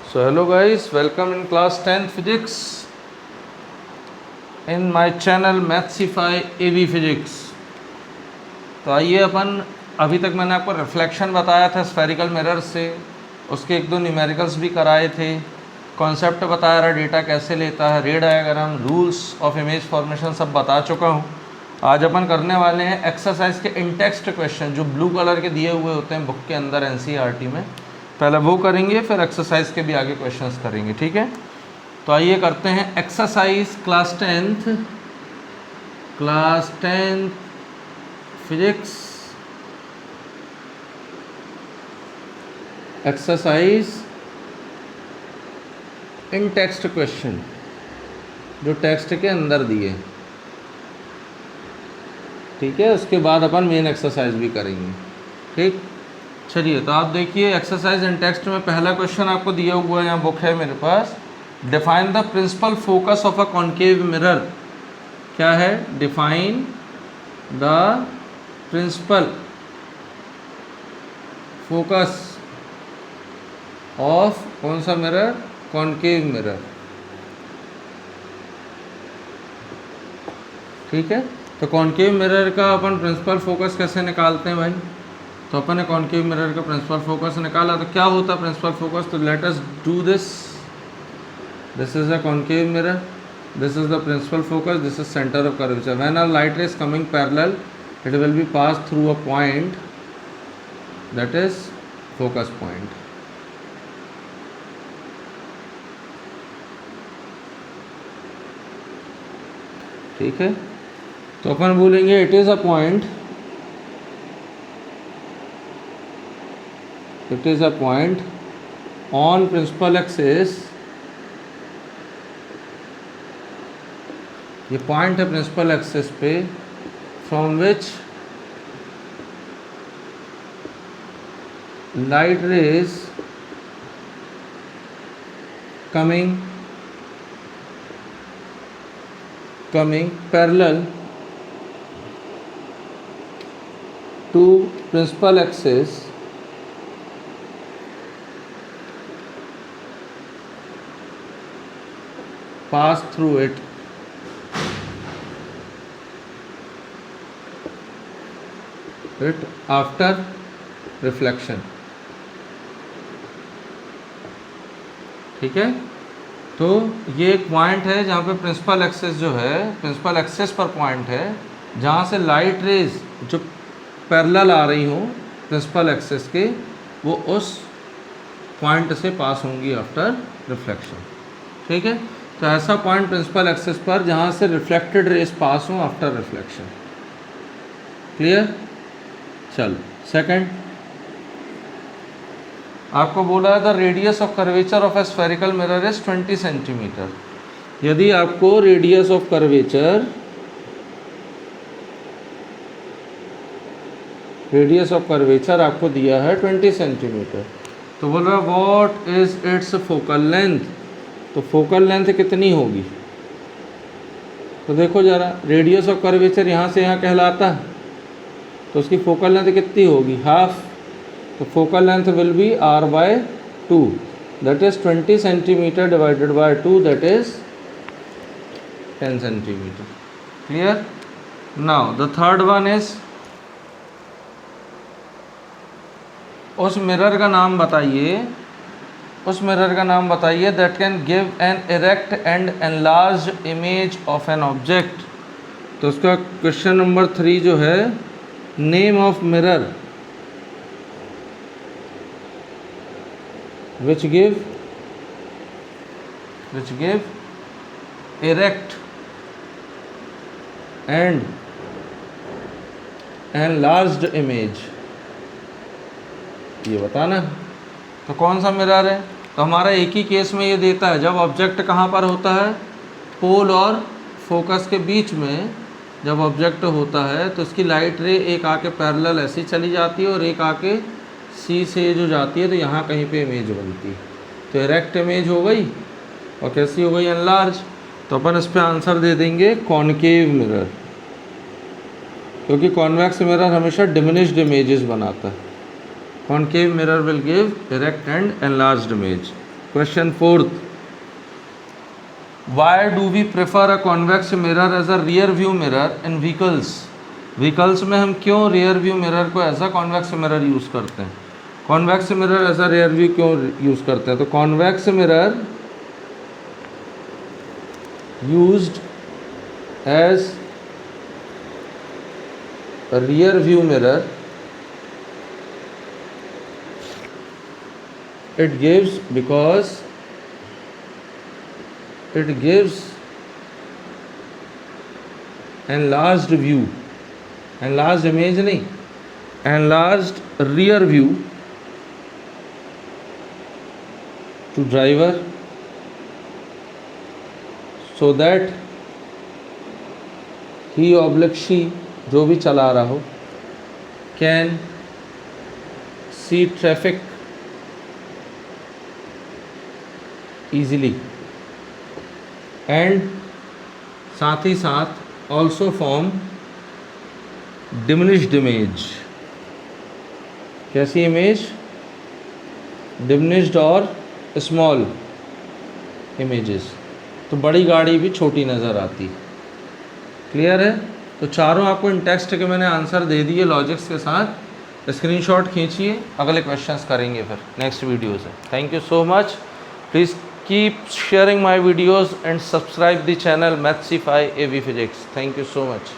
So hello guys, welcome in class 10th physics in my channel Mathsify AV Physics। तो आइए अपन, अभी तक मैंने आपको रिफ्लेक्शन बताया था स्फेरिकल मिरर से, उसके एक दो न्यूमेरिकल्स भी कराए थे, कॉन्सेप्ट बताया रहा, डेटा कैसे लेता है, रे diagram, rules of image formation सब बता चुका हूँ। आज अपन करने वाले हैं एक्सरसाइज के इन टेक्स्ट क्वेश्चन जो ब्लू कलर के दिए हुए होते हैं बुक के अंदर एनसीईआरटी में। पहले वो करेंगे, फिर एक्सरसाइज के भी आगे क्वेश्चंस करेंगे, ठीक है। तो आइए करते हैं exercise class tenth physics, exercise in text question जो टेक्स्ट के अंदर दिए, ठीक है। उसके बाद अपन मेन एक्सरसाइज भी करेंगे, ठीक। चलिए, तो आप देखिए एक्सरसाइज इन टेक्स्ट में पहला क्वेश्चन आपको दिया हुआ है, यहाँ बुक है मेरे पास। Define the principal focus of a concave mirror. क्या है? Define the principal focus of कौन सा मिरर? कॉन्केव मिरर, ठीक है। तो कॉन्केव मिरर का अपन प्रिंसिपल फोकस कैसे निकालते हैं भाई? तो अपन ने कॉन्केव मिरर का प्रिंसिपल फोकस निकाला, तो क्या होता है प्रिंसिपल फोकस? तो let us do this. This is a concave mirror, this is the principal focus, this is centre of curvature. When a light ray is coming parallel, it will be pass through a point that is focus point. ठीक है, तो अपन बोलेंगे it is a point, it is a point on principal axis। ये point है principal axis पे, from which light rays coming parallel to principal axis pass through it after reflection, ठीक है। तो ये एक पॉइंट है जहाँ पे प्रिंसिपल एक्सिस जो है, प्रिंसिपल एक्सिस पर पॉइंट है जहाँ से लाइट रेज जो पैरेलल आ रही हों प्रिंसिपल एक्सिस के, वो उस पॉइंट से पास होंगी आफ्टर रिफ्लेक्शन, ठीक है। तो ऐसा पॉइंट प्रिंसिपल एक्सिस पर जहाँ से रिफ्लेक्टेड रेज पास हो आफ्टर रिफ्लेक्शन। क्लियर? चलो, सेकंड आपको बोला है the radius of curvature of A spherical mirror is 20 centimetre. यदि आपको रेडियस ऑफ कर्वेचर आपको दिया है 20 सेंटीमीटर, तो बोल रहा है what is it's focal length. तो फोकल लेंथ कितनी होगी? तो देखो ज़रा, रेडियस ऑफ कर्वेचर यहाँ से यहाँ कहलाता है, तो उसकी फोकल लेंथ कितनी होगी? हाफ। तो focal length will be r/2, that is 20 centimetre divided by 2, that is 10 centimetre. Clear? Now the third one is, उस मिरर का नाम बताइए, that can give an erect and enlarged image of an object. तो उसका question number 3 जो है, name of mirror which give erect and enlarged image, ये बताना। तो कौन सा मिरर है? तो हमारा एक ही केस में ये देता है, जब ऑब्जेक्ट कहाँ पर होता है? पोल और फोकस के बीच में जब ऑब्जेक्ट होता है तो उसकी लाइट रे एक आके पैरेलल ऐसी चली जाती है और एक आके सी से जो जाती है, तो यहाँ कहीं पे इमेज बनती है। तो इरेक्ट इमेज हो गई, और कैसी हो गई? एनलार्ज। तो अपन इस पर आंसर दे देंगे कॉनकेव मिरर, क्योंकि कॉन्वेक्स मिरर हमेशा डिमिनिश्ड इमेजेस बनाता है। Concave mirror will give direct and enlarged image. Question fourth, why do we prefer a convex mirror as a rear view mirror in vehicles? Vehicles में हम क्यों rear view mirror को as a convex mirror use करते हैं? Convex mirror as a rear view क्यों use करते हैं? तो convex mirror used as a rear view mirror, it gives because it gives enlarged view, enlarged image नहीं, enlarged rear view to driver so that he oblique she, जो भी चला रहा हो, can see traffic easily and साथ ही साथ also form diminished image. कैसी image? Diminished और स्मॉल इमेजेस। तो बड़ी गाड़ी भी छोटी नज़र आती। क्लियर है? तो चारों आपको इन टेक्स्ट के मैंने आंसर दे दिए लॉजिक्स के साथ। स्क्रीनशॉट खींचिए, अगले क्वेश्चंस करेंगे फिर नेक्स्ट वीडियो से। Thank you so much. Please keep sharing my videos and subscribe the channel Mathsify AV physics. Thank you so much.